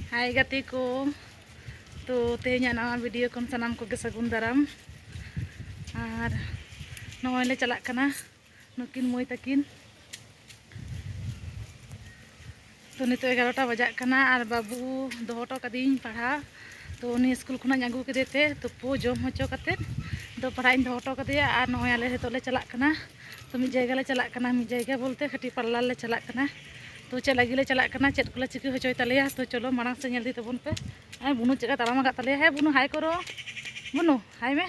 Hai gati ko. तो तेहना नवा वीडियो को सामान को सगुन दाराम और नॉले चला नुकिन मई तकिन तो नित 11टा बजा और बाबू दोहटो कदीन पढ़ा तो उन्हीं स्कूल खुना अगू के तुपो जम होचो कते तो पढ़ा दोहटो कदे और नॉय आले ले चला तो मिद जगह ले चला मिद जगह बोलते खटी पार्लर ले चला तो चेक लगी ले चला चेक को चिकी होचो तलिया तो चलो मांग से नेल दी तबन पे बुनु चेका ताराम आगा तलिया है बुनु हाय करो बुनु हाय में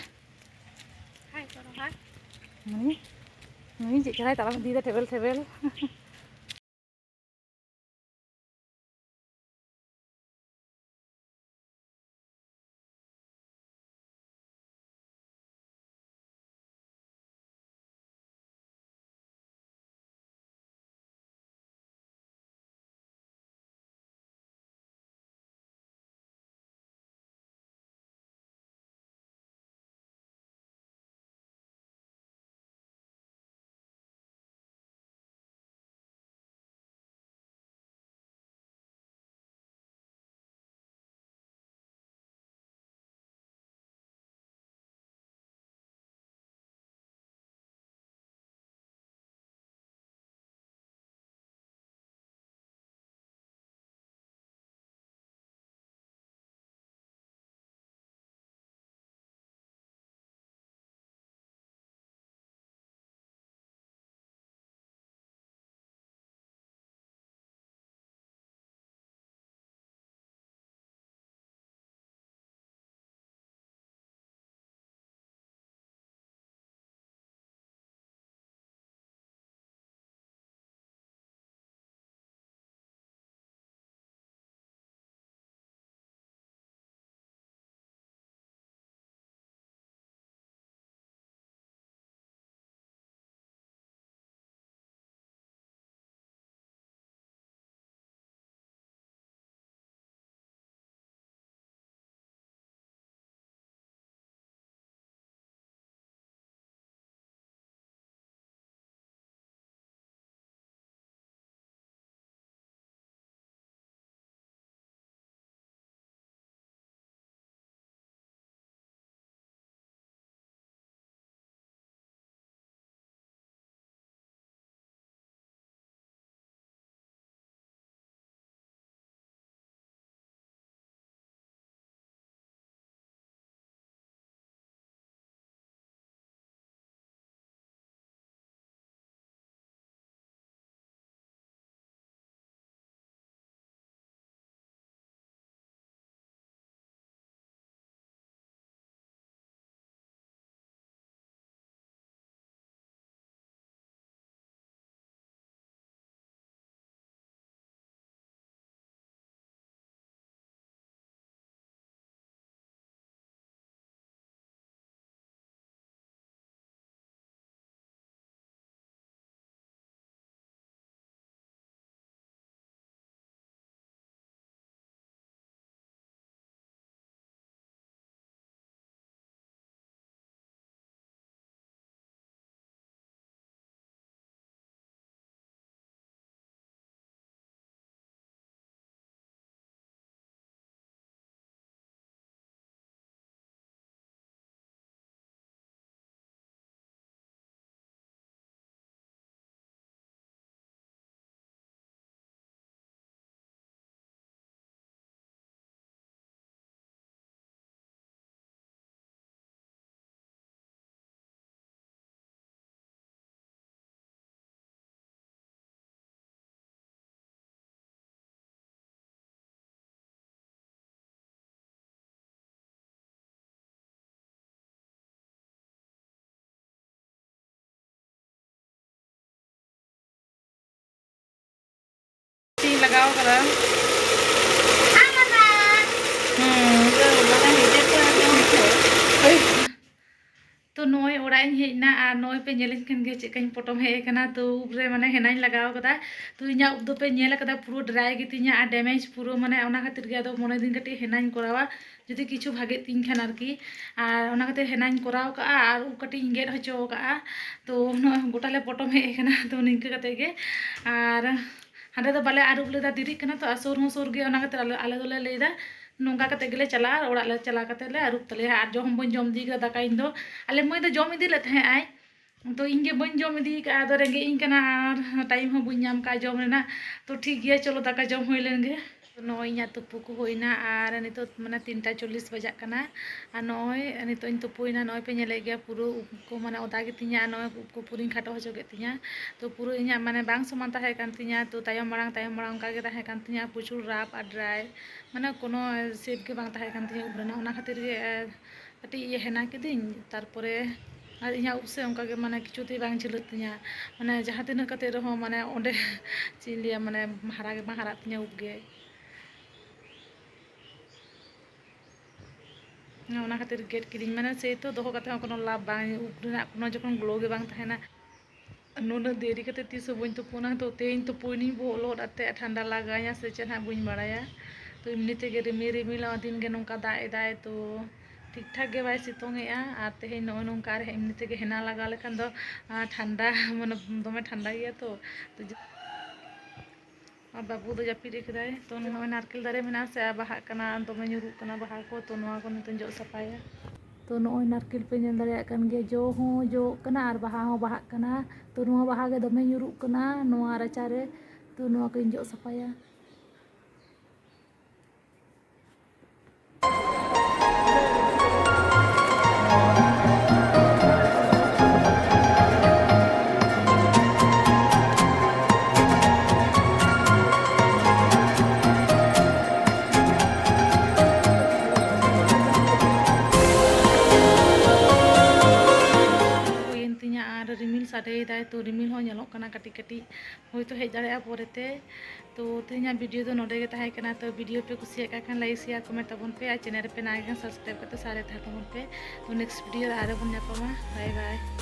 हाय करो हाय नुई नुई चेका ताराम दी टेबल टेबल लगाओ करा तो नॉय ओराइन हेजना और नॉय पे नेलिन खान गे चेकाइन पटम हेकना तो ऊपरे माने हेनाइन लगाव कदा तो इना उब दो पे नेल कदा पुरो ड्राई गितिना और डैमेज पुरो माने ओना खातिर गे दो मोने दिन कटी हेनाइन करावा जदि किछु भागे तीन खान आरकी और ओना खातिर हेनाइन कराव का और उ कटी गेट हचो का तो गोटाले पटम हेकना तो निंका कते गे और ᱦᱟᱸᱰᱮ ᱫᱚ ᱵᱟᱞᱮ ᱟᱹᱨᱩᱵ ᱞᱮᱫᱟ ᱫᱮᱨᱤᱜ ᱠᱟᱱᱟ ᱛᱚ, ᱟᱨ ᱥᱩᱨ ᱦᱚᱸ ᱥᱩᱨ ᱜᱮᱭᱟ, ᱚᱱᱟ ᱠᱷᱟᱹᱛᱤᱨ ᱟᱞᱮ ᱫᱚᱞᱮ ᱞᱟᱹᱭᱫᱟ ᱱᱚᱝᱠᱟ ᱠᱟᱛᱮ ᱜᱮᱞᱮ ᱪᱟᱞᱟᱜᱼᱟ, ᱚᱲᱟᱜ ᱞᱮ ᱪᱟᱞᱟᱣ ᱠᱟᱛᱮ ᱞᱮ ᱟᱹᱨᱩᱵ ᱛᱟᱞᱮᱭᱟ᱾ ᱟᱨ ᱡᱚᱢ ᱵᱟᱹᱧ ᱡᱚᱢ ᱤᱫᱤ ᱠᱟᱫᱟ ᱫᱟᱠᱟ ᱤᱧ ᱫᱚ, ᱟᱞᱮ ᱢᱟᱹᱭ ᱫᱚ ᱡᱚᱢ ᱤᱫᱤ ᱞᱮᱫ ᱛᱟᱦᱮᱸ ᱟᱭ, तो ᱤᱧ ᱜᱮ ᱵᱟᱹᱧ ᱡᱚᱢ ᱤᱫᱤ ᱠᱟᱜᱼᱟ, ᱟᱫᱚ ᱨᱮᱸᱜᱮᱡ ᱤᱧ ᱠᱟᱱᱟ ᱟᱨ ᱴᱟᱭᱤम ᱦᱚᱸ ᱵᱟᱹᱧ ᱧᱟᱢ ᱠᱟᱜᱼᱟ ᱡᱚᱢ ᱨᱮᱱᱟᱜ, तो ठीक गया चलो दाका जम हुई लेंगे। नॉय इᱧᱟᱹᱜ ᱛᱩᱯᱩ ᱠᱚ ᱦᱩᱭᱱᱟ ᱟᱨ ᱱᱤᱛᱚᱜ ᱢᱟᱱᱮ 3:40 ᱵᱟᱡᱟᱜ ᱠᱟᱱᱟ, ᱟᱨ ᱱᱚᱜᱼᱚᱭ ᱱᱤᱛᱚᱜ ᱤᱧ ᱛᱩᱯᱩᱭᱱᱟ, ᱱᱚᱜᱼᱚᱭ ᱯᱮ ᱧᱮᱞᱮᱫ ᱜᱮᱭᱟ ᱯᱩᱨᱟᱹ ᱩᱵ ᱠᱚ ᱢᱟᱱᱮ ᱚᱫᱟ ᱜᱮᱛᱤᱧᱟ, ᱱᱚᱜᱼᱚᱭ ᱩᱵ ᱠᱚ ᱯᱩᱨᱟᱹᱧ ᱠᱷᱟᱴᱚ ᱦᱚᱪᱚ ᱠᱮᱫ ᱛᱤᱧᱟ, ᱛᱚ ᱯᱩᱨᱟᱹ ᱤᱧᱟᱹᱜ ᱢᱟᱱᱮ ᱵᱟᱝ ᱥᱚᱢᱟᱱ ᱛᱟᱦᱮᱸ ᱠᱟᱱ ᱛᱤᱧᱟ, ᱛᱚ ᱛᱟᱭᱚᱢ ᱢᱟᱲᱟᱝ ᱚᱱᱠᱟ ᱜᱮ ᱛᱟᱦᱮᱸ ᱠᱟᱱ ᱛᱤᱧᱟ, ᱯᱨᱚᱪᱩᱨ ᱨᱟᱯ ᱟᱨ ᱰᱨᱟᱭ, ᱢᱟᱱᱮ ᱠᱳᱱᱳ ᱥᱮᱯ ᱜᱮ ᱵᱟᱝ ᱛᱟᱦᱮᱸ ᱠᱟᱱ ᱛᱤᱧᱟ ᱩᱵ ᱨᱮᱱᱟᱜ, ᱚᱱᱟ ᱠᱷᱟᱹᱛᱤᱨ ᱜᱮ ᱠᱟᱹᱴᱤᱡ ᱦᱮᱱᱟ ᱠᱤᱫᱤᱧ, ᱛᱟᱨᱯᱚᱨᱮ ᱟᱨ ᱤᱧᱟᱹᱜ ᱩᱵ ᱥᱮ ᱚᱱᱠᱟ ᱜᱮ ᱢᱟᱱᱮ ᱠᱤᱪᱷᱩᱛᱮ ᱵᱟᱝ ᱡᱷᱤᱞᱟᱹᱜ ᱛᱤᱧᱟ, ᱢᱟᱱᱮ ᱡᱟᱦᱟᱸ ᱛᱤᱱᱟᱹᱜ ᱠᱟᱛᱮ ᱨᱮᱦᱚᱸ ᱢᱟᱱᱮ ᱚᱸᱰᱮ ᱪᱮᱫ ᱤᱧ ᱞᱟᱹᱭᱟ ᱢᱟᱱᱮ ᱦᱟᱨᱟ ᱜᱮ ᱵᱟᱝ ᱦᱟᱨᱟᱜ ᱛᱤᱧᱟ ᱩᱵ ᱜᱮ, ᱚᱱᱟ ᱠᱷᱟᱹᱛᱤᱨ ᱜᱮᱫ ᱠᱤᱫᱤᱧ, ᱢᱟᱱᱮ ᱥᱮᱭᱛᱚ ᱫᱚᱦᱚ ᱠᱟᱛᱮ ᱦᱚᱸ ᱠᱳᱱᱳ ᱞᱟᱵᱷ ᱵᱟᱝ, ᱩᱵ ᱨᱮᱱᱟᱜ ᱠᱳᱱᱳ ᱡᱚᱠᱷᱚᱱ ᱜᱞᱳ ᱜᱮ ᱵᱟᱝ ᱛᱟᱦᱮᱱᱟ। ᱱᱩᱱᱟᱹᱜ ᱫᱮᱨᱤ ᱠᱟᱛᱮ ᱛᱤᱥ ᱦᱚᱸ ᱵᱟᱹᱧ ᱛᱩᱯᱩᱱᱟ, ᱛᱚ ᱛᱮᱦᱮᱧ ᱛᱩᱯᱩᱭᱱᱟᱹᱧ ᱵᱚᱦᱚᱜ ᱞᱚᱦᱚᱫ ᱟᱛᱮ, ᱴᱷᱟᱱᱰᱟ ᱞᱟᱜᱟᱣᱤᱧᱟ ᱥᱮ ᱪᱮᱫ ᱦᱟᱸᱜ ᱵᱟᱹᱧ ᱵᱟᱲᱟᱭᱟ, ᱛᱚ ᱮᱢᱱᱤ ᱛᱮᱜᱮ ᱨᱤᱢᱤᱞ ᱦᱚᱸ ᱫᱤᱱ ᱜᱮ ᱱᱚᱝᱠᱟ ᱫᱟᱜ ᱮᱫᱟᱭ, ᱛᱚ ᱴᱷᱤᱠ ᱴᱷᱟᱠ ᱜᱮ ᱵᱟᱭ ᱥᱤᱛᱩᱝ ᱮᱜᱼᱟ, ᱟᱨ ᱛᱮᱦᱮᱧ ᱱᱚᱜᱼᱚᱭ ᱱᱚᱝᱠᱟ ᱟᱨ ᱮᱢᱱᱤ ᱛᱮᱜᱮ ᱦᱮᱱᱟ ᱞᱟᱜᱟᱣ ᱞᱮᱠᱷᱟᱱ ᱫᱚ ᱴᱷᱟন্ডᱟ ᱢᱟᱱᱮ ᱫᱚᱢᱮ ᱴᱷᱟন্ডᱟ ᱜᱮᱭᱟ ᱛᱚ, আর বাবু তো জাপিদ রেখেদায়, তো নয় নারকেল দারে মেনা সে বাহাগ কানা দমে nyuruk kana বাহা ko, তো নয়া ko নিতন জো সাফায়া, তো নয় নারকেল পে ᱧᱮᱞ ᱫᱟᱲᱮᱭᱟᱜ ᱠᱟᱱ ᱜᱮᱭᱟ ᱡᱚ ᱦᱚᱸ ᱡᱚᱜ ᱠᱟᱱᱟ ᱟᱨ ᱵᱟᱦᱟ ᱦᱚᱸ ᱵᱟᱦᱟᱜ ᱠᱟᱱᱟ, ᱛᱚ ᱱᱚᱣᱟ ᱵᱟᱦᱟ ᱜᱮ ᱫᱚᱢᱮ ᱧᱩᱨᱩᱜ ᱠᱟᱱᱟ ᱱᱚᱣᱟ ᱨᱟᱪᱟ ᱨᱮ, ᱛᱚ ᱱᱚᱣᱟ ᱠᱚᱧ ᱡᱚᱜ ᱥᱟᱯᱷᱟᱭᱟ। আর রিমিল সাডেᱭᱮᱫᱟᱭ, তো রিমিল ᱦᱚᱸ ᱧᱮᱞᱚᱜ ᱠᱟᱱᱟ ᱠᱟᱹᱴᱤᱡ ᱠᱟᱹᱴᱤᱡ, ᱦᱚᱭᱛᱳ ᱦᱮᱡ ᱫᱟᱲᱮᱭᱟᱜᱼᱟ ᱯᱚᱨᱮᱛᱮ। तो तेहᱮᱧᱟᱜ ভিডিও ᱫᱚ ᱱᱚᱰᱮ ᱜᱮ ᱛᱟᱦᱮᱸ ᱠᱟᱱᱟ, ᱛᱚ ভিডিও ᱯᱮ ᱠᱩᱥᱤᱭᱟᱜ ᱠᱷᱟᱱ ᱞᱟᱭᱤᱠ ᱥᱮᱭᱟᱨ ᱠᱚᱢᱮᱱᱴ ᱛᱟᱵᱚᱱ ᱯᱮ, ᱟᱨ ᱪᱮᱱᱮᱞ ᱨᱮᱯᱮ ᱱᱟᱣᱟ ᱜᱮ ᱥᱟᱵᱥᱠᱨᱟইᱵ ᱠᱟᱛᱮ ᱥᱟᱨᱮ ᱛᱟᱦᱮᱸ ᱛᱟᱵᱚᱱ ᱯᱮ। तो नेक्स्ट वीडियो ᱟᱨᱚ ᱵᱚᱱ ᱧᱟᱯᱟᱢᱟ, बाय बाय।